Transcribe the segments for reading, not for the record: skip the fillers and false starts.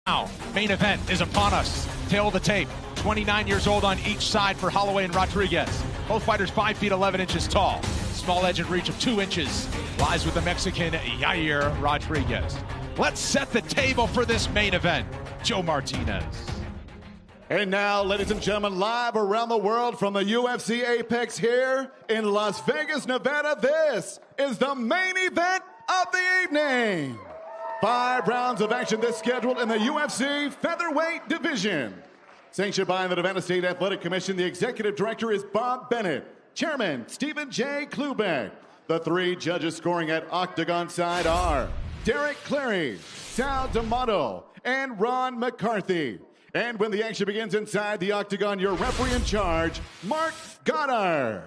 Now, main event is upon us. Tail of the tape. 29 years old on each side for Holloway and Roдрigez. Both fighters 5 feet 11 inches tall. Small edge and reach of 2 inches lies with the Mexican Yair Rodraguez. Let's set the table for this main event. Joe Martinez. And now, ladies and gentlemen, live around the world from the UFC Apex here in Las Vegas, Nevada, this is the main event of the evening. 5 rounds of action this scheduled in the UFC featherweight division. Sanctioned by the Nevada State Athletic Commission, the executive director is Bob Bennett. Chairman, Stephen J. Klubeck. The 3 judges scoring at Octagon side are Derek Clary, Sal D'Amato, and Ron McCarthy. And when the action begins inside the Octagon, your referee in charge, Mark Goddard.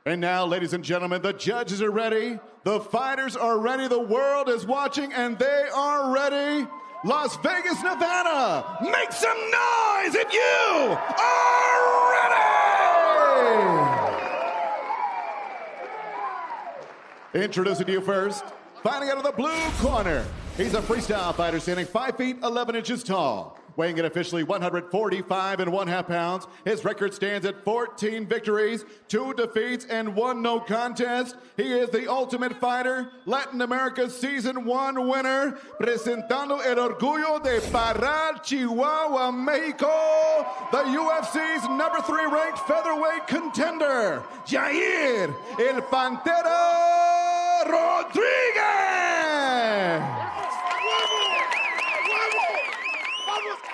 And now, ladies and gentlemen, the judges are ready, the fighters are ready, the world is watching, and they are ready. Las Vegas, Nevada, make some noise if you are ready! Introducing to you first, fighting out of the blue corner. He's a freestyle fighter standing 5 feet 11 inches tall. Weighing in officially 145.5 pounds. His record stands at 14 victories, 2 defeats, and 1 no contest. He is the Ultimate Fighter, Latin America's Season 1 winner, presentando el orgullo de Parral, Chihuahua, Mexico, the UFC's number 3 ranked featherweight contender, Yair El Pantera Rodraguez.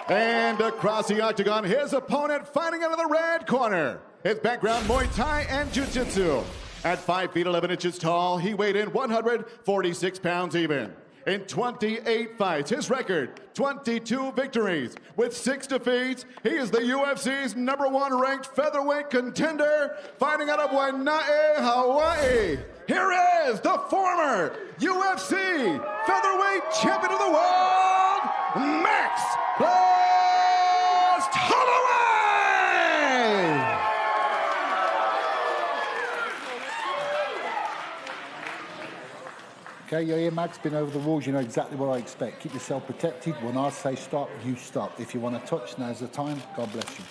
And across the octagon, his opponent fighting out of the red corner. His background, Muay Thai and Jiu-Jitsu. At 5 feet 11 inches tall, he weighed in 146 pounds even. In 28 fights, his record, 22 victories. With 6 defeats, he is the UFC's number 1 ranked featherweight contender, fighting out of Waianae, Hawaii. Here is the former UFC featherweight champion of the world, Max Holloway! Okay, you're here, Max. Been over the walls. You know exactly what I expect. Keep yourself protected. When I say stop, you stop. If you want to touch, now's the time. God bless you.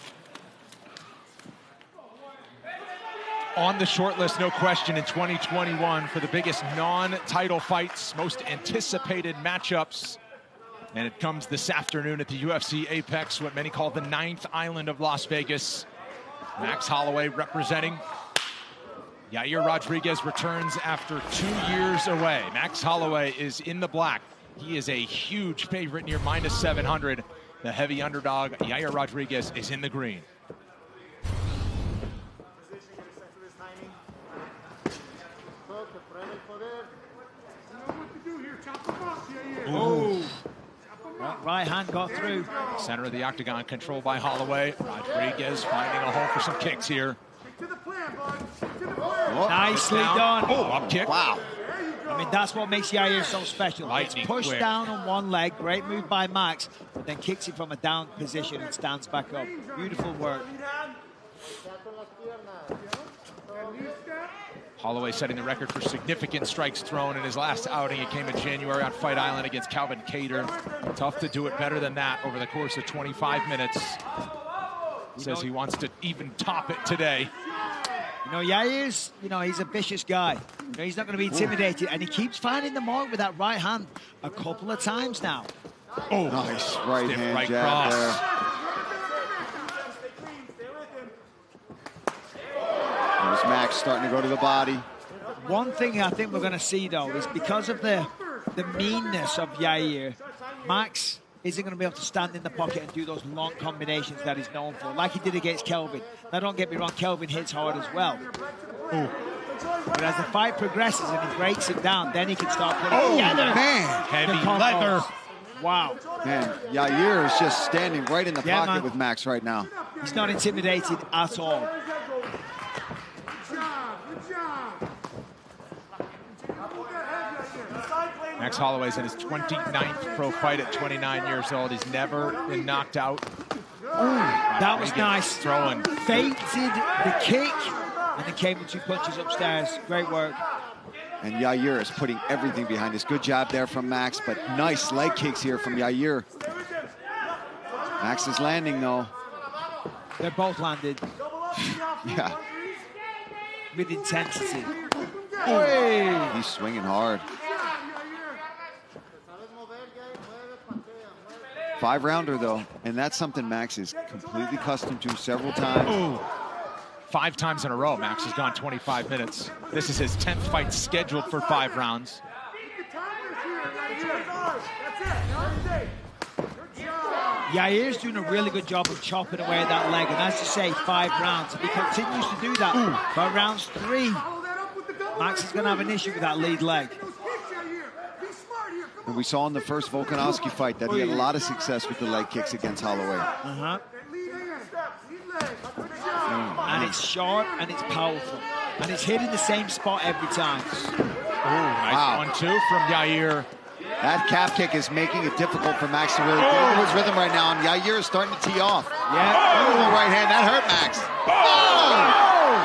On the short list, no question, in 2021 for the biggest non-title fights, most anticipated matchups. And it comes this afternoon at the UFC Apex, what many call the 9th island of Las Vegas. Max Holloway representing. Yair Rodraguez returns after 2 years away. Max Holloway is in the black. He is a huge favorite near -700. The heavy underdog, Yair Rodraguez, is in the green. Ooh. Right hand got through. Center of the octagon controlled by Holloway. Rodraguez finding a hole for some kicks here. Nicely done. Oh, up kick. Wow. I mean, that's what makes Yair so special. Lightning It's pushed quick. down on one leg. Great move by Max. But then kicks it from a down position and stands back up. Beautiful work. Holloway setting the record for significant strikes thrown in his last outing. It came in January on Fight Island against Calvin Kattar. Tough to do it better than that over the course of 25 minutes. Says he wants to even top it today. You know, Yair's, he's a vicious guy. He's not going to be intimidated, and he keeps finding the mark with that right hand a couple of times now. Oh, nice right Stiff hand right jab cross. there. There's Max starting to go to the body. One thing I think we're going to see, though, is because of the meanness of Yair, Max isn't going to be able to stand in the pocket and do those long combinations that he's known for, like he did against Kelvin. Now, don't get me wrong, Kelvin hits hard as well. Ooh. But as the fight progresses and he breaks it down, then he can start putting together. Man. Heavy leather. Wow. Man, Yair is just standing right in the pocket man. with Max right now. He's not intimidated at all. Max Holloway's in his 29th pro fight at 29 years old. He's never been knocked out. That was nice. Throwing. Feinted the kick and then came with 2 punches upstairs. Great work. And Yair is putting everything behind this. Good job there from Max, but nice leg kicks here from Yair. Max is landing, though. They're both landed Yeah. with intensity. He's swinging hard. 5-rounder, though, and that's something Max is completely accustomed to several times. Ooh. 5 times in a row, Max has gone 25 minutes. This is his 10th fight scheduled for 5 rounds. Yair's doing a really good job of chopping away at that leg, and as you say, 5 rounds. If he continues to do that by rounds 3, Max is going to have an issue with that lead leg. And we saw in the first Volkanovski fight that he had a lot of success with the leg kicks against Holloway. And it's sharp and it's powerful. And it's hitting the same spot every time. Nice 1-2 from Yair. That calf kick is making it difficult for Max to really get into his rhythm right now, and Yair is starting to tee off. Beautiful right hand, that hurt Max.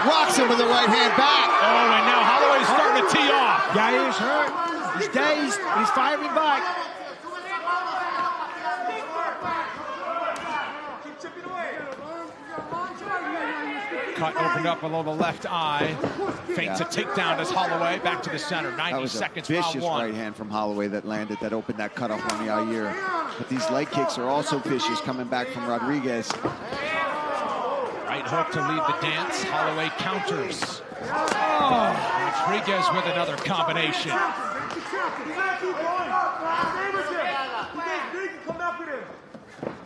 Rocks him with the right hand back. And now Holloway's starting to tee off. Yair's hurt, he's dazed, he's firing back. Cut opened up below the left eye. Feints a takedown as Holloway back to the center. 90 seconds, that was a vicious round 1. right hand from Holloway that landed, that opened that cutoff on Yair. But these leg kicks are also vicious coming back from Rodriguez. Right hook to lead the dance. Holloway counters. Rodriguez with another combination.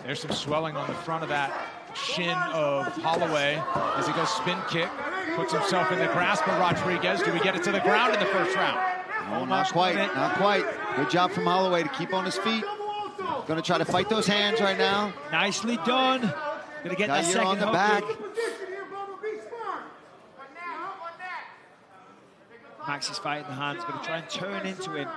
There's some swelling on the front of that shin of Holloway as he goes spin kick, puts himself in the grasp of Rodriguez. Do we get it to the ground in the first round? No, not quite, not quite. Good job from Holloway to keep on his feet. Going to try to fight those hands right now. Nicely done. Going to get that second on the hook back. Max is fighting the hands, going to try and turn into him.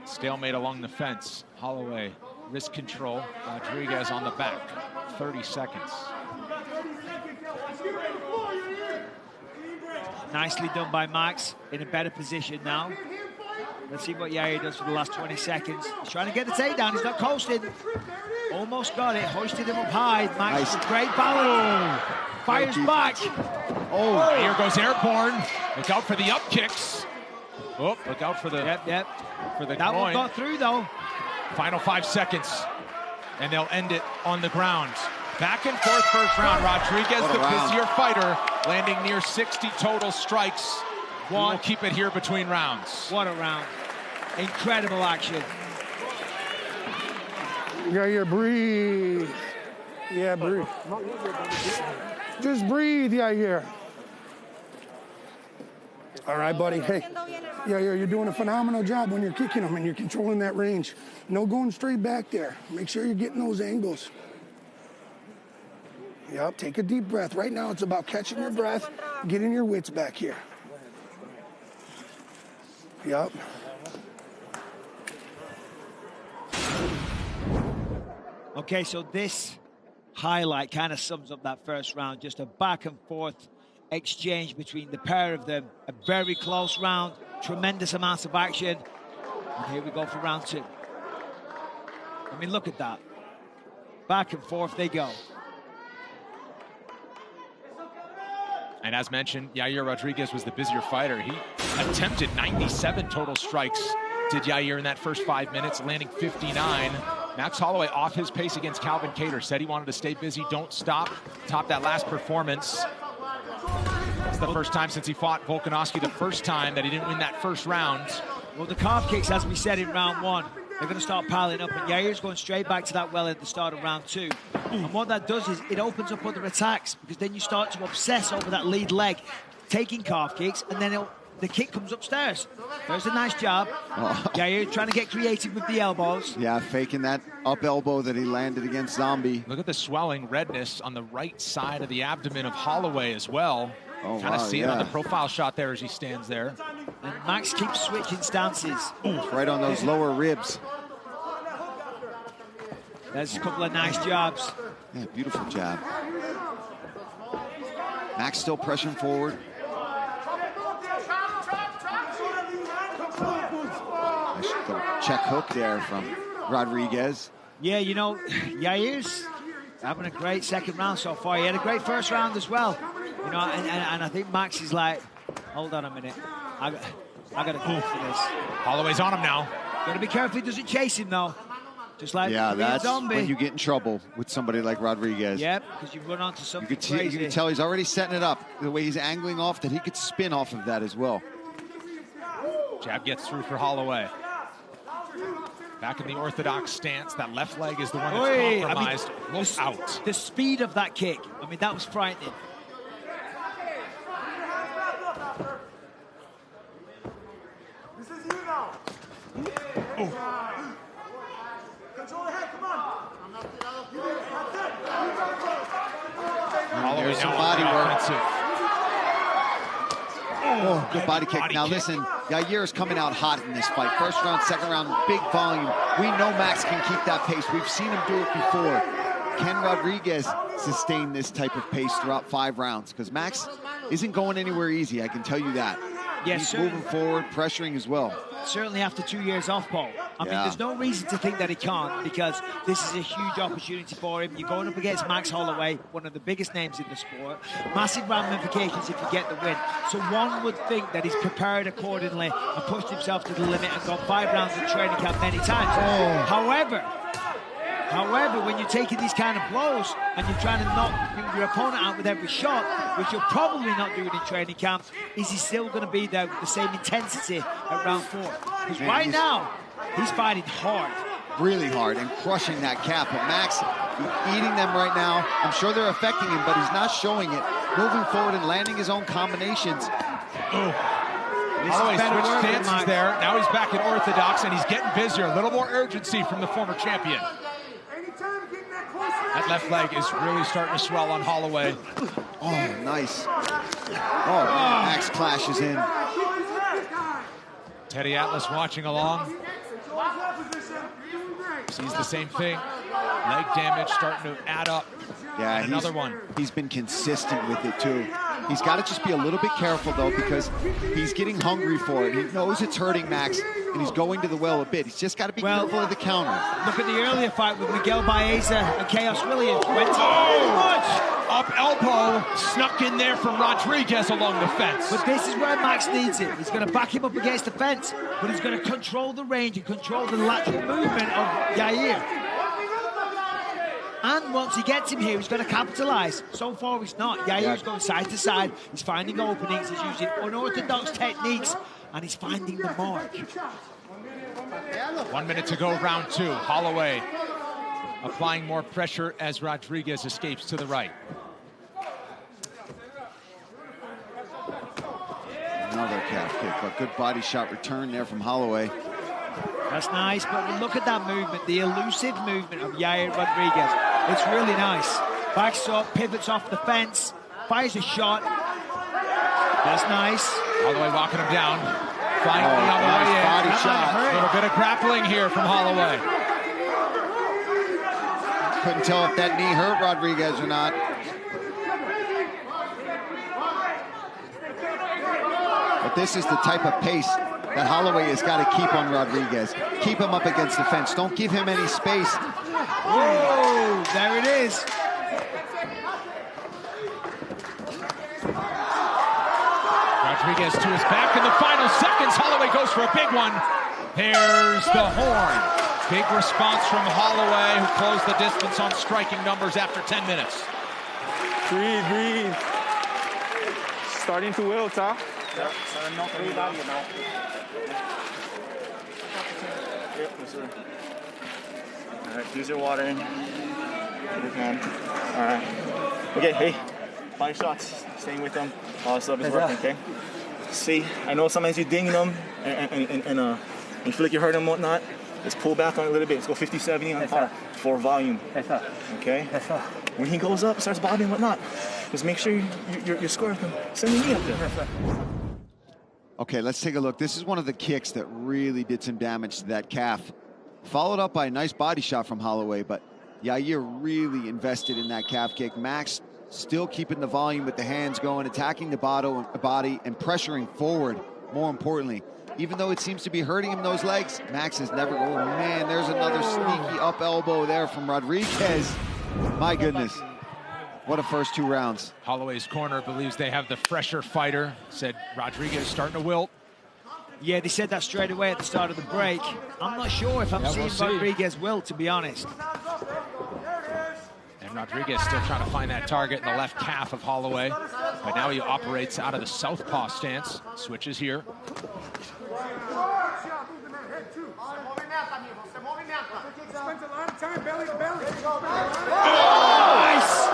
Stalemate along the fence. Holloway, wrist control. Rodriguez on the back. 30 seconds. Nicely done by Max, in a better position now. Let's see what Yair does for the last 20 seconds. He's trying to get the takedown, he's not coasting. Almost got it, hoisted him up high. Max with great balance. Fires back. Here goes airborne. Look out for the up kicks. Oh, look out for the for the That groin. one got through though. Final 5 seconds, and they'll end it on the ground. Back and forth first round. Rodriguez, the busier fighter, landing near 60 total strikes. We'll keep it here between rounds. What a round. Incredible action. Yair, breathe. Yeah, breathe. Just breathe, Yair. All right, buddy. Hey, Yair, you're doing a phenomenal job when you're kicking them and you're controlling that range. No going straight back there. Make sure you're getting those angles. Yep, take a deep breath. Right now, it's about catching your breath, getting your wits back here. Yep. Okay, so this highlight kind of sums up that first round. Just a back and forth exchange between the pair of them. A very close round, tremendous amounts of action. And here we go for round 2. I mean, look at that. Back and forth they go. And as mentioned, Yair Rodriguez was the busier fighter. He attempted 97 total strikes, did Yair in that first 5 minutes, landing 59. Max Holloway off his pace against Calvin Kattar. Said he wanted to stay busy, don't stop. Top that last performance. It's the first time since he fought Volkanovski, the first time that he didn't win that first round. Well, the calf kicks, as we said in round 1, they're going to start piling up, and Yair's going straight back to that well at the start of round 2. And what that does is it opens up other attacks, because then you start to obsess over that lead leg, taking calf kicks, and then the kick comes upstairs. There's a nice jab. Yair trying to get creative with the elbows. Yeah, faking that up elbow that he landed against Zombie. Look at the swelling redness on the right side of the abdomen of Holloway as well. Kind of see it on the profile shot there as he stands there. And Max keeps switching stances. Right on those lower ribs. There's a couple of nice jabs. Yeah, beautiful jab. Max still pressing forward. the check hook there from Rodriguez. Yeah, you know, Yair's having a great second round so far. He had a great first round as well. You know, and I think Max is like, hold on a minute. I got to go for this. Holloway's on him now. Got to be careful he doesn't chase him, though. Just like that's zombie. when you get in trouble with somebody like Rodriguez. Yep, because you run onto something crazy. You can tell he's already setting it up. The way he's angling off, that he could spin off of that as well. Jab gets through for Holloway. Back in the orthodox stance. That left leg is the one that's compromised. I mean, out. The speed of that kick, I mean, that was frightening. This is you now. Control the head, come on. There's some body work. Oh, good body kick. Now listen, Yair is coming out hot in this fight. First round, second round, big volume. We know Max can keep that pace. We've seen him do it before. Can Rodriguez sustain this type of pace throughout 5 rounds? Because Max isn't going anywhere easy, I can tell you that. Yes, he's moving forward, pressuring as well. Certainly after 2 years off, Paul. I mean, there's no reason to think that he can't, because this is a huge opportunity for him. You're going up against Max Holloway, one of the biggest names in the sport. Massive ramifications if you get the win. So one would think that he's prepared accordingly and pushed himself to the limit and gone 5 rounds in training camp many times. However, when you're taking these kind of blows and you're trying to knock your opponent out with every shot, which you're probably not doing in training camp, is he still going to be there with the same intensity at round 4? Because right now, he's fighting hard. Really hard and crushing that cap. But Max eating them right now. I'm sure they're affecting him, but he's not showing it. Moving forward and landing his own combinations. Holloway switched stances there. Now he's back in orthodox, and he's getting busier. A little more urgency from the former champion. That left leg is really starting to swell on Holloway. Oh, nice. Oh, Max clashes in. Teddy Atlas watching along. Sees the same thing. Leg damage starting to add up. Yeah, and another one. He's been consistent with it, too. He's got to just be a little bit careful, though, because he's getting hungry for it. He knows it's hurting Max, and he's going to the well a bit. He's just got to be careful of the counter. Look at the earlier fight with Miguel Baeza and Chaos Williams. Went too much. Up elbow snuck in there from Rodriguez along the fence. But this is where Max needs it. He's going to back him up against the fence, but he's going to control the range and control the lateral movement of Yair. And once he gets him here, he's going to capitalize. So far, he's not. Yair's going side to side. He's finding openings. He's using unorthodox techniques, and he's finding the mark. 1 minute to go, round 2. Holloway applying more pressure as Rodriguez escapes to the right. Another calf kick, but good body shot return there from Holloway. That's nice, but look at that movement, the elusive movement of Yair Rodriguez. It's really nice. Backs up, pivots off the fence, fires a shot. That's nice. Holloway walking him down. Finally on the way in. Body shot. A little bit of grappling here from Holloway. Couldn't tell if that knee hurt Rodriguez or not. But this is the type of pace that Holloway has got to keep on Rodriguez. Keep him up against the fence. Don't give him any space. Whoa, there it is. Rodriguez to his back in the final seconds. Holloway goes for a big one. There's the horn. Big response from Holloway, who closed the distance on striking numbers after 10 minutes. Breathe. Starting to wilt, huh? Yep, starting to knock everybody now. Yep, yes, sir. All right, use your water in. Get your hand. All right. Okay, hey, 5 shots. Staying with them. All this stuff is working, okay? See, I know sometimes you ding them and you feel like you hurt them and whatnot. Let's pull back on it a little bit. Let's go 50-70 on par for volume. Okay? When he goes up, starts bobbing and whatnot, just make sure you're square with him. Send the knee up there. Okay, let's take a look. This is one of the kicks that really did some damage to that calf. Followed up by a nice body shot from Holloway, but Yair really invested in that calf kick. Max still keeping the volume with the hands going, attacking the body and pressuring forward, more importantly. even though it seems to be hurting him, those legs, Max is never, oh man, there's another sneaky up elbow there from Roдрigez. My goodness. What a first 2 rounds. Holloway's corner believes they have the fresher fighter. Said Rodraguez starting to wilt. Yeah, they said that straight away at the start of the break. I'm not sure if I'm seeing Rodraguez wilt, to be honest. And Rodraguez still trying to find that target in the left calf of Holloway. But now he operates out of the southpaw stance. Switches here. Oh, nice!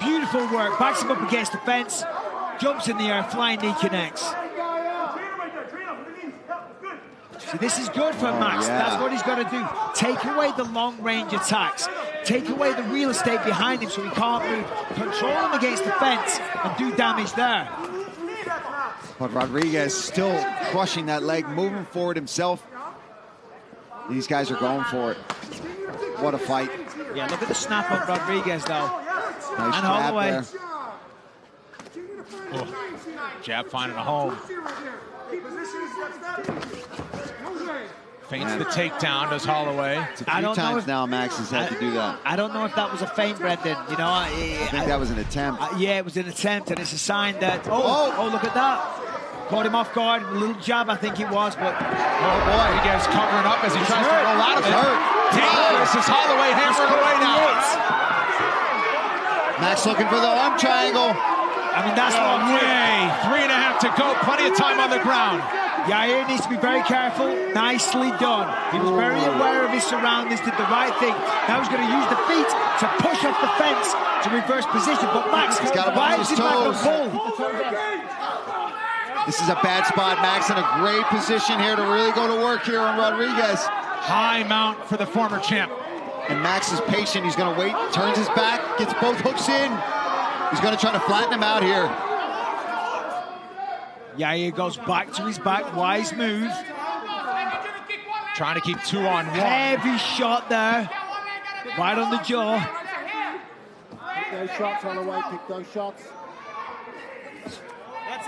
Beautiful work. Backs him up against the fence. Jumps in the air. Flying knee connects. See, this is good for Max. Yeah. That's what he's got to do. Take away the long-range attacks. Take away the real estate behind him so he can't move. Control him against the fence and do damage there. But Rodraguez still crushing that leg, moving forward himself. These guys are going for it. What a fight. Yeah, look at the snap on Rodraguez, though. Nice and jab Holloway. there. Oh, jab finding a home. Feints the takedown, does Holloway. It's a few times now Max has had to do that. I don't know if that was a feint, Brendan. You know, I think that was an attempt. Yeah, it was an attempt, and it's a sign that... Oh, look at that. Caught him off guard. A little jab, I think it was, but... Oh, boy. He gets covering up as he tries to roll out of it. This is Holloway hammering away now. Max looking for the arm triangle. I mean, that's long way. 3.5 to go. Plenty of time on the ground. Yair needs to be very careful. Nicely done. He was very aware of his surroundings, did the right thing. Now he's going to use the feet to push off the fence to reverse position. But Max, he's got to watch his toes. This is a bad spot. Max in a great position here to really go to work here on Rodraguez. High mount for the former champ. And Max is patient. He's going to wait, turns his back, gets both hooks in. He's going to try to flatten him out here. Yair goes back to his back. Wise move. Trying to keep 2-on-1. Heavy shot there. Right on the jaw. Pick those shots, Holloway. Pick those shots.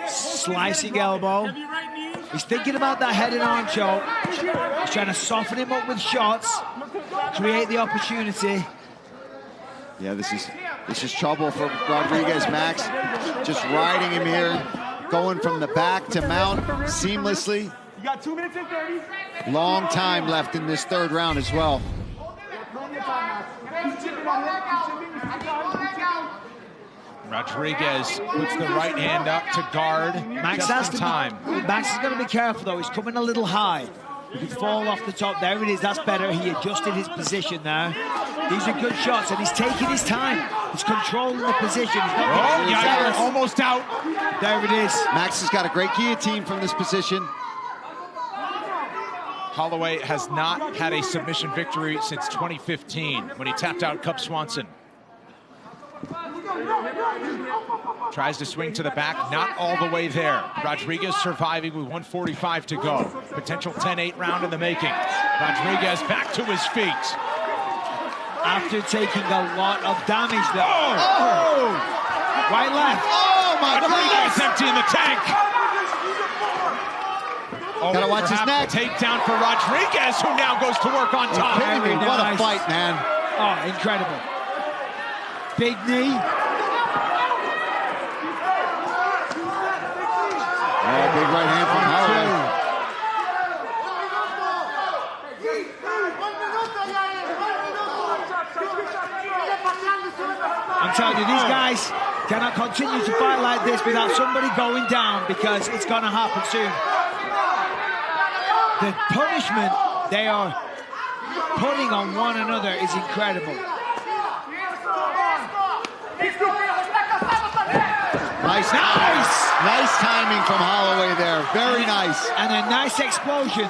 Slicing elbow. He's thinking about that head and arm choke. He's trying to soften him up with shots. Create the opportunity. Yeah, this is trouble for Rodraguez. Max just riding him here. Going from the back to mount seamlessly. You got 2 minutes and 30. Long time left in this 3rd round as well. Rodraguez puts the right hand up to guard. Max just in time. Max is going to be careful, though. He's coming a little high. He could fall off the top. There it is. That's better. He adjusted his position there. These are good shots, and he's taking his time. He's controlling the position. Yair almost out. There it is. Max has got a great guillotine from this position. Holloway has not had a submission victory since 2015 when he tapped out Cub Swanson. Tries to swing to the back, not all the way there. Rodraguez surviving with 1:45 to go. Potential 10-8 round in the making. Rodraguez back to his feet. After taking a lot of damage there. Oh! Right left. Oh my Rodraguez God! emptying the tank. Gotta watch his neck. Takedown for Rodraguez, who now goes to work on top. What a fight, man. Oh, incredible. Big knee. Oh, big right hand from Holloway. I'm telling you, these guys cannot continue to fight like this without somebody going down, because it's going to happen soon. The punishment they are putting on one another is incredible. Nice timing from Holloway there. Very nice. And a nice explosion.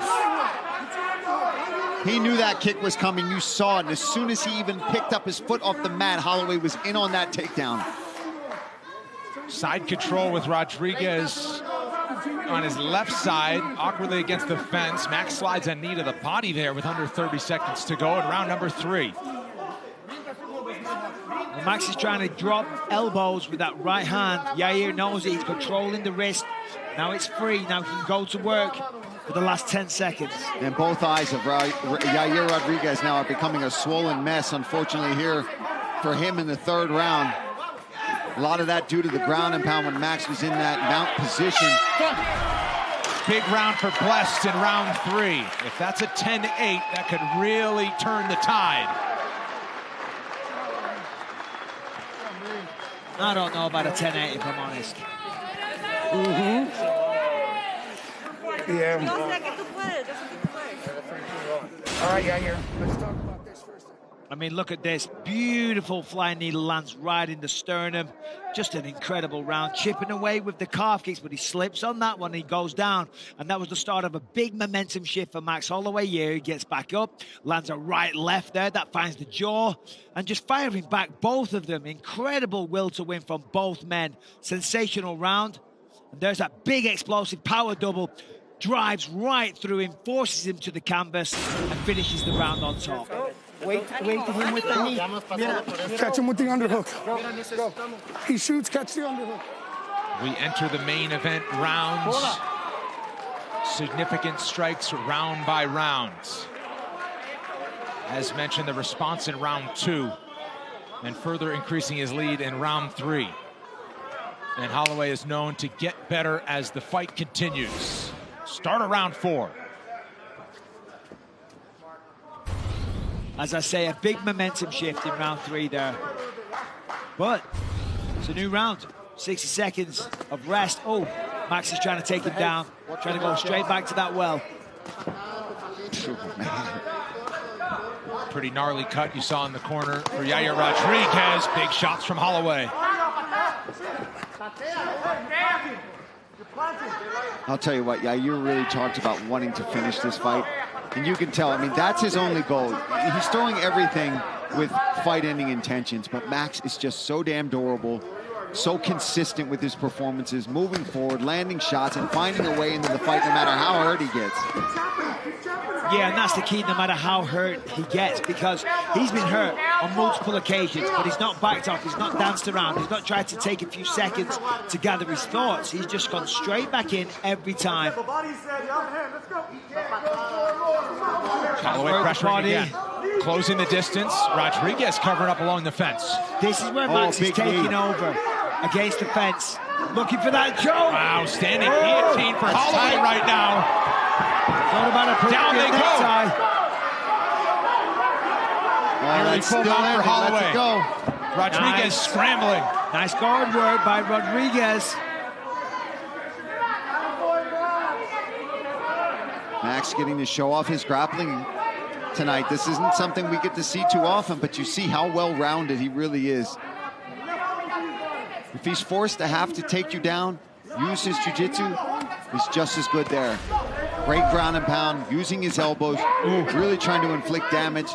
He knew that kick was coming. You saw it. And as soon as he even picked up his foot off the mat, Holloway was in on that takedown. Side control with Rodraguez on his left side, awkwardly against the fence. Max slides a knee to the body there with under 30 seconds to go in round number 3. Well, Max is trying to drop elbows with that right hand. Yair knows it. He's controlling the wrist. Now it's free. Now he can go to work for the last 10 seconds. And both eyes of Yair Rodriguez now are becoming a swollen mess, unfortunately, here for him in the third round. A lot of that due to the ground and pound when Max was in that mount position. Big round for Blessed in round 3. If that's a 10-8, that could really turn the tide. I don't know about a 10-8, if I'm honest. Yeah. All right, Yair, let's talk about this first. I mean, look at this. Beautiful flying knee lands right in the sternum. Just an incredible round. Chipping away with the calf kicks, but he slips on that one. He goes down. And that was the start of a big momentum shift for Max Holloway-Yair. He gets back up, lands a right left there. That finds the jaw. And just firing back, both of them. Incredible will to win from both men. Sensational round. And there's that big explosive power double. Drives right through him, forces him to the canvas, and finishes the round on top. Wait to him with the knee. Catch him with the underhook. Go. He shoots, catch the underhook. We enter the main event rounds. Significant strikes round by round. As mentioned, the response in round 2, and further increasing his lead in round 3. And Holloway is known to get better as the fight continues. Start of round 4. As I say, a big momentum shift in round 3 there. But it's a new round. 60 seconds of rest. Oh, Max is trying to take him down. Trying to go straight back to that well. Pretty gnarly cut you saw in the corner for Yair Rodriguez. Big shots from Holloway. I'll tell you what, Yair really talked about wanting to finish this fight. And you can tell, I mean, that's his only goal. He's throwing everything with fight-ending intentions, but Max is just so damn durable, so consistent with his performances, moving forward, landing shots, and finding a way into the fight no matter how hurt he gets. Yeah, and that's the key, no matter how hurt he gets, because he's been hurt on multiple occasions, but he's not backed off, he's not danced around, he's not tried to take a few seconds to gather his thoughts. He's just gone straight back in every time. Holloway pressuring again. Closing the distance. Rodriguez covering up along the fence. This is where Max is taking over against the fence. Looking for that choke. Wow, standing guillotine for Holloway right now. What about a down they go. Nearly full mount for Holloway. Rodriguez scrambling. Nice guard work by Rodriguez. Max getting to show off his grappling tonight. This isn't something we get to see too often, but you see how well-rounded he really is. If he's forced to have to take you down, use his jiu-jitsu, he's just as good there. Great ground and pound, using his elbows, really trying to inflict damage.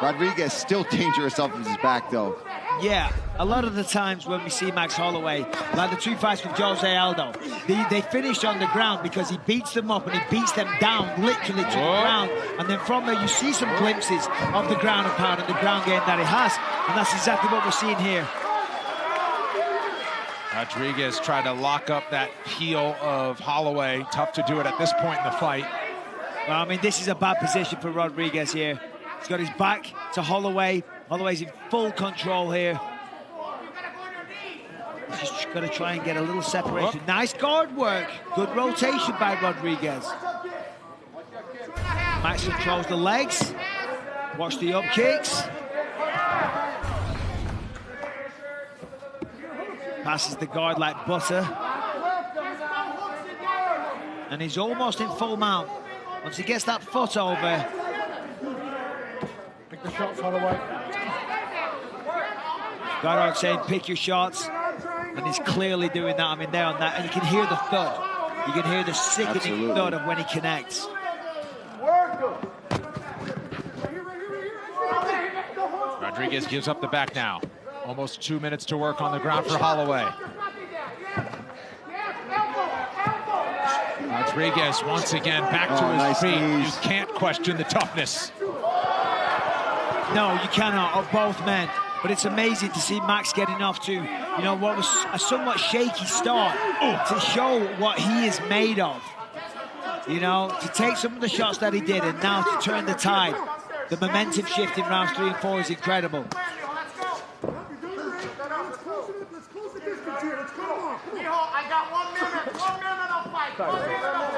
Rodriguez still dangerous off of his back, though. Yeah, a lot of the times when we see Max Holloway, like the 2 fights with Jose Aldo, they finish on the ground because he beats them up and he beats them down literally to the ground. And then from there you see some glimpses of the ground and pound and the ground game that he has. And that's exactly what we're seeing here. Rodriguez tried to lock up that heel of Holloway. Tough to do it at this point in the fight. Well, I mean, this is a bad position for Rodriguez here. He's got his back to Holloway. Holloway's in full control here. He's just got to try and get a little separation. Nice guard work. Good rotation by Rodriguez. Max controls the legs. Watch the up kicks. Passes the guard like butter. And he's almost in full mount. Once he gets that foot over. Pick the shots, Holloway. Goddard saying, pick your shots. And he's clearly doing that. I mean, there on that. And you can hear the thud. You can hear the sickening thud of when he connects. Rodriguez gives up the back now. Almost 2 minutes to work on the ground for Holloway. Rodriguez once again back to his feet. Knees. You can't question the toughness. No, you cannot, of both men. But it's amazing to see Max getting off to you know, what was a somewhat shaky start to show what he is made of. You know, to take some of the shots that he did and now to turn the tide. The momentum shift in rounds 3 and 4 is incredible.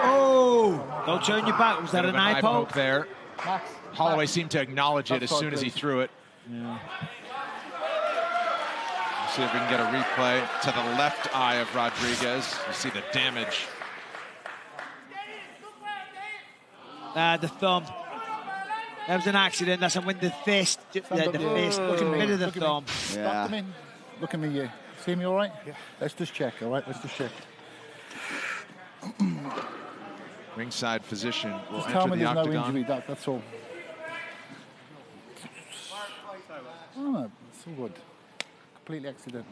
Oh, don't turn your back. Was that an eye poke? There. Holloway seemed to acknowledge it as soon as he threw it. Yeah. Let's see if we can get a replay to the left eye of Rodriguez. You see the damage. The thumb. That was an accident. That's when the fist, the fist, a bit of the thumb. Yeah. Look at me, you. See me all right? Yeah. Let's just check, all right? Let's just check. Ringside physician will just enter tell me the there's octagon. no injury, that's all. Oh, no, it's all good. Completely accidental.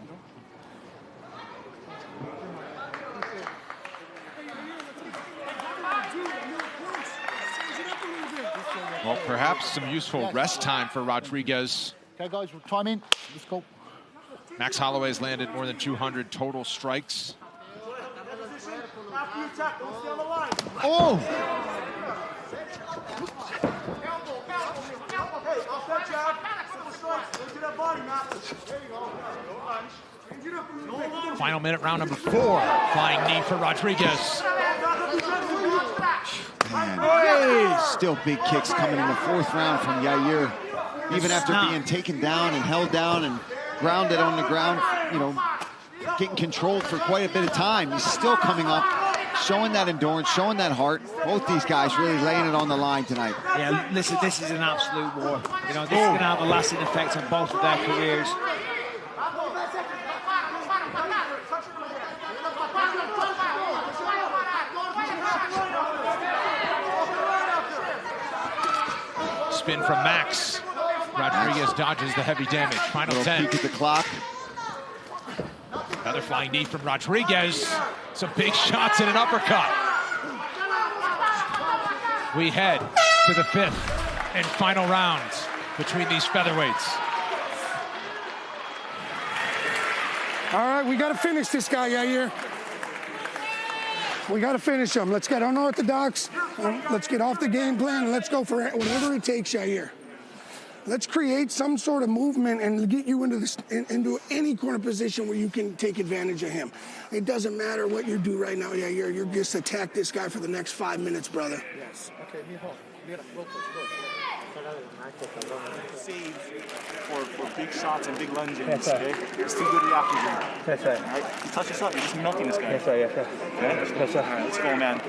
Well, perhaps some useful rest time for Rodriguez. Okay, guys, time in. Let's go. Max Holloway's landed more than 200 total strikes. Oh! Final minute, round number 4. Flying knee for Rodriguez. Man, still big kicks coming in the 4th round from Yair. Even after being taken down and held down and grounded on the ground, you know, getting controlled for quite a bit of time. He's still coming up, showing that endurance, showing that heart. Both these guys really laying it on the line tonight. Yeah, listen, this is an absolute war. You know, this is going to have a lasting effect on both of their careers. Spin from Max. Rodriguez dodges the heavy damage. Final 10. Peek at the clock. Another flying knee from Rodriguez. Some big shots and an uppercut. We head to the 5th and final round between these featherweights. All right, we got to finish this guy, Yair. We got to finish him. Let's get unorthodox. Let's get off the game plan, and let's go for whatever it takes, Yair. Let's create some sort of movement and get you into any corner position where you can take advantage of him. It doesn't matter what you do right now, Yair. You're just attack this guy for the next 5 minutes, brother. Yes. Okay, save for big shots and big lunges, okay? It's too good to the octagon. Yes, sir. All right? You touch this up, you're just melting this guy. Yes, sir. Yes, sir. Okay? Yes, sir. All right, let's go, man.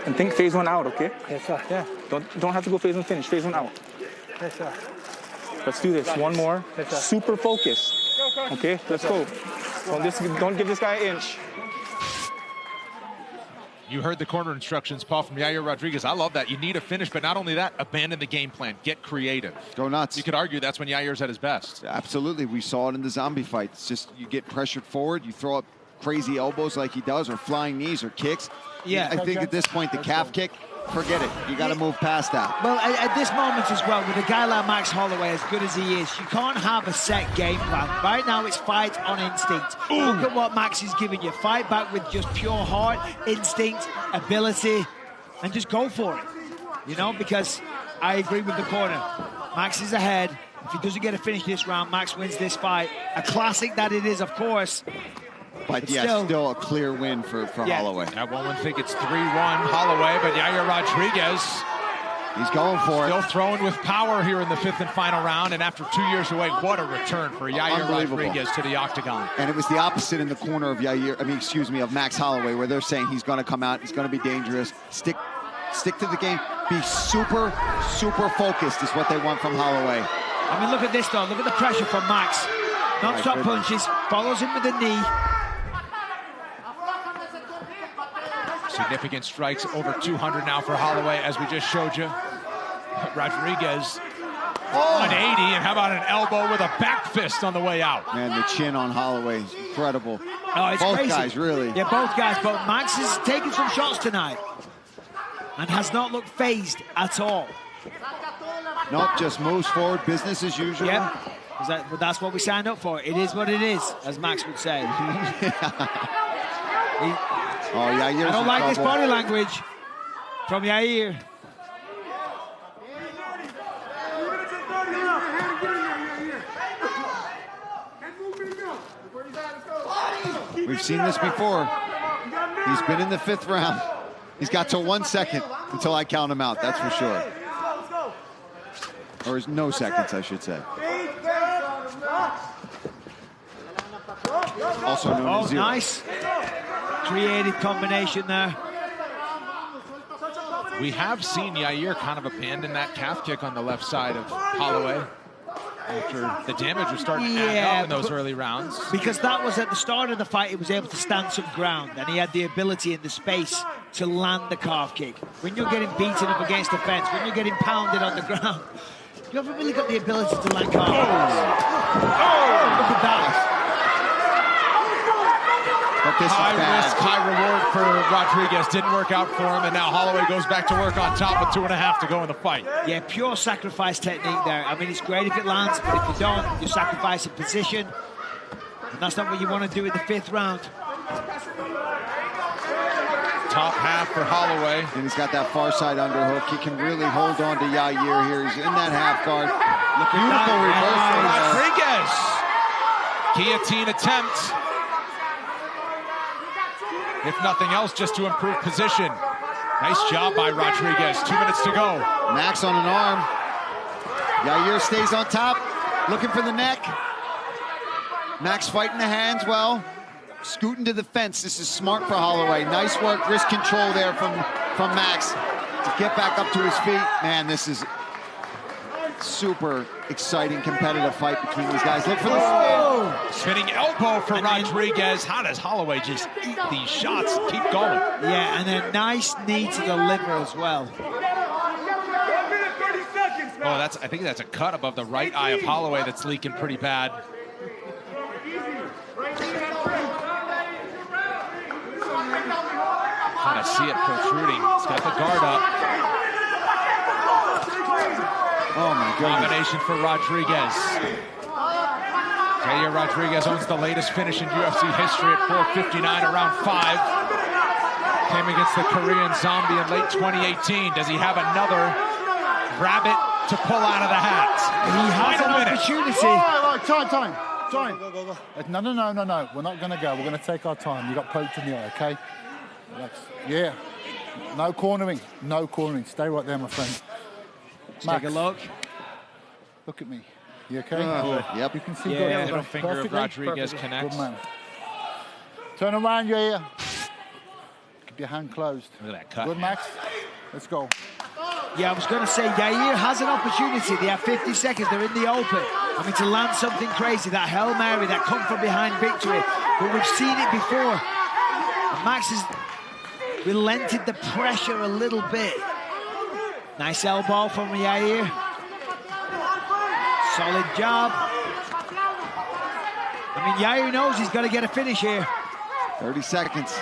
And think phase 1 out, okay? Yes, sir. Yeah. Don't have to go phase 1 finish. Phase 1 out. Yes, sir. Let's do this. One more. Yes, sir. Super focus. Okay, let's go. Don't give this guy an inch. You heard the corner instructions, Paul, from Yair Rodriguez. I love that. You need a finish, but not only that, abandon the game plan. Get creative. Go nuts. You could argue that's when Yair's at his best. Absolutely. We saw it in the zombie fight. It's just you get pressured forward, you throw up crazy elbows like he does, or flying knees or kicks. Yeah. I think at this point, the calf kick, forget it. You got to move past that. Well, at this moment as well, with a guy like Max Holloway, as good as he is, you can't have a set game plan. Right now, it's fight on instinct. Look at what Max is giving you. Fight back with just pure heart, instinct, ability, and just go for it. You know, because I agree with the corner. Max is ahead. If he doesn't get to finish this round, Max wins this fight. A classic that it is, of course. But yeah, still a clear win for Holloway. I won't think it's 3-1 Holloway, but Yair Rodriguez, he's going for still throwing with power here in the 5th and final round. And after 2 years away, what a return for Yair Rodriguez to the octagon. And it was the opposite in the corner of of Max Holloway, where they're saying he's going to come out, he's going to be dangerous. Stick to the game. Be super, super focused is what they want from Holloway. I mean, look at this, though. Look at the pressure from Max. Non-stop punches, follows him with a knee. Significant strikes, over 200 now for Holloway, as we just showed you. Rodriguez, 180, and how about an elbow with a back fist on the way out? Man, the chin on Holloway is incredible. Oh, it's both crazy. Guys, really. Yeah, both guys, but Max is taking some shots tonight and has not looked phased at all. Nope, just moves forward, business as usual. Yep. But that's what we signed up for. It is what it is, as Max would say. I don't like this body language from Yair. We've seen this before. He's been in the 5th round. He's got till 1 second until I count him out, that's for sure. Or no seconds, I should say. Also known as 0. Nice. Creative combination there. We have seen Yair kind of abandon that calf kick on the left side of Holloway after the damage was starting to add up in those early rounds. Because that was at the start of the fight, he was able to stand some ground, and he had the ability and the space to land the calf kick. When you're getting beaten up against the fence, when you're getting pounded on the ground, you haven't really got the ability to land calf kicks. Look at that. But this high is bad. risk, high reward for Rodriguez. Didn't work out for him, and now Holloway goes back to work on top with 2.5 to go in the fight. Yeah, pure sacrifice technique there. I mean, it's great if it lands, but if you don't, you sacrifice a position. And that's not what you want to do in the 5th round. Top half for Holloway. And he's got that far side underhook. He can really hold on to Yair here. He's in that half guard. Beautiful reversal. Rodriguez. Guillotine attempt. If nothing else, just to improve position. Nice job by Rodriguez. 2 minutes to go. Max on an arm. Yair stays on top, looking for the neck. Max fighting the hands well. Scooting to the fence. This is smart for Holloway. Nice work, wrist control there from Max to get back up to his feet. Man, this is super exciting competitive fight between these guys. Look for the spin. Spinning elbow for Rodriguez. How does Holloway just eat these shots and keep going? Yeah, and a nice knee to the liver as well. Oh, I think that's a cut above the right eye of Holloway that's leaking pretty bad. Kind of see it protruding. He's got the guard up. Oh my goodness. Combination for Rodriguez. Yair Rodriguez owns the latest finish in UFC history at 4:59 around 5. Came against the Korean Zombie in late 2018. Does he have another rabbit to pull out of the hat? He has an opportunity. Time. No. We're not going to go. We're going to take our time. You got poked in the eye, okay? Relax. Yeah. No cornering. Stay right there, my friend. Max, take a look. Look at me. You okay? Yep. You can see the middle finger of Rodriguez connects. Good man. Turn around, Yair. Keep your hand closed. Look at that cut. Good, Max. Let's go. Yeah, I was going to say, Yair has an opportunity. They have 50 seconds. They're in the open. I mean, to land something crazy, that Hail Mary, that come from behind victory. But we've seen it before. And Max has relented the pressure a little bit. Nice elbow from Yair. Solid job. I mean, Yair knows he's got to get a finish here. 30 seconds.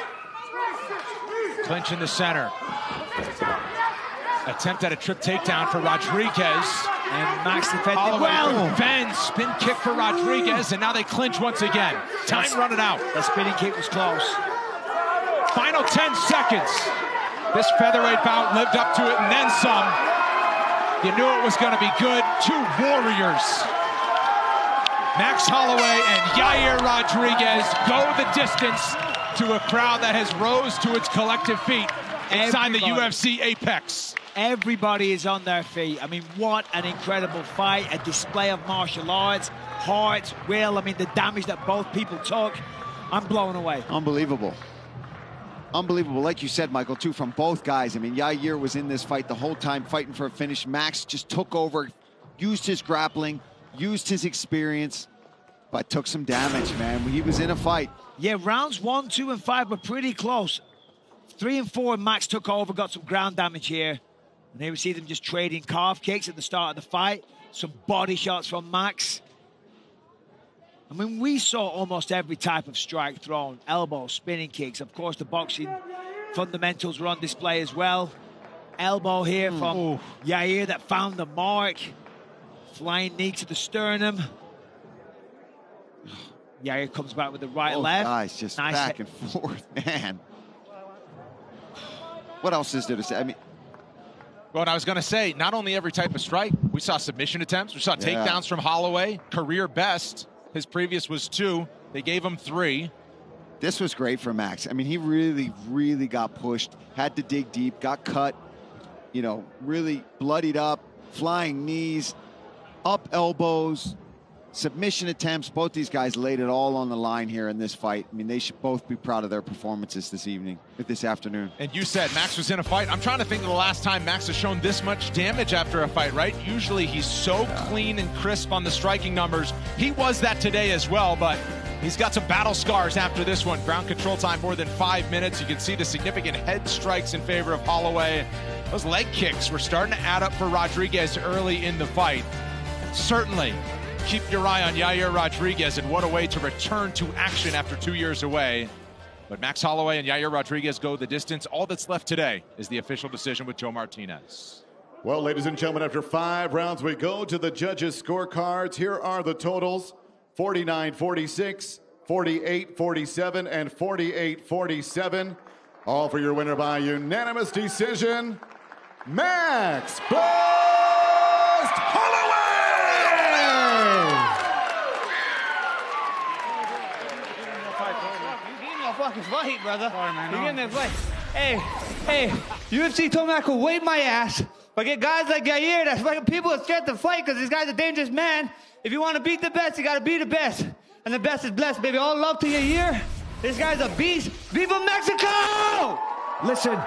Clinch in the center. Attempt at a trip takedown for Rodriguez. And Max defended well. Defends, spin kick for Rodriguez, and now they clinch once again. Time running out. That spinning kick was close. Final 10 seconds. This featherweight bout lived up to it and then some. You knew it was going to be good. 2 warriors. Max Holloway and Yair Rodriguez go the distance to a crowd that has rose to its collective feet inside the UFC Apex. Everybody is on their feet. I mean, what an incredible fight. A display of martial arts, heart, will. I mean, the damage that both people took. I'm blown away. Unbelievable. Unbelievable, like you said, Michael, too, from both guys. I mean, Yair was in this fight the whole time, fighting for a finish. Max just took over, used his grappling, used his experience, but took some damage, man. He was in a fight. Yeah, rounds 1, 2, and 5 were pretty close. 3 and 4, Max took over, got some ground damage here. And here we see them just trading calf kicks at the start of the fight. Some body shots from Max. I mean, we saw almost every type of strike thrown. Elbows, spinning kicks. Of course, the boxing fundamentals were on display as well. Elbow here from Yair that found the mark. Flying knee to the sternum. Yair comes back with the right Both left. guys just nice back and forth, man. What else is there to say? I mean, well, I was going to say, not only every type of strike, we saw submission attempts, we saw takedowns from Holloway, career best. His previous was 2. They gave him 3. this was great for Max. I mean, he really got pushed, had to dig deep, got cut, you know, really bloodied up, flying knees, up elbows, submission attempts. Both these guys laid it all on the line here in this fight. I mean, they should both be proud of their performances this afternoon. And you said Max was in a fight. I'm trying to think of the last time Max has shown this much damage after a fight, right? Usually he's so clean and crisp on the striking numbers. He was that today as well, but he's got some battle scars after this one. Ground control time more than 5 minutes. You can see the significant head strikes in favor of Holloway. Those leg kicks were starting to add up for Roдрigez early in the fight. Certainly keep your eye on Yair Rodraguez, and what a way to return to action after 2 years away. But Max Holloway and Yair Rodraguez go the distance. All that's left today is the official decision with Joe Martinez. Well, ladies and gentlemen, after 5 rounds, we go to the judges' scorecards. Here are the totals: 49-46, 48-47, and 48-47. All for your winner by unanimous decision, Max Blast Holloway! Fucking fight, brother. You getting that fight? Hey, UFC told me I could wait my ass, but get guys like Yair, that's why people are scared to fight, because this guy's a dangerous man. If you want to beat the best, you got to be the best. And the best is blessed, baby. All love to Yair. This guy's a beast. Viva Mexico! Listen,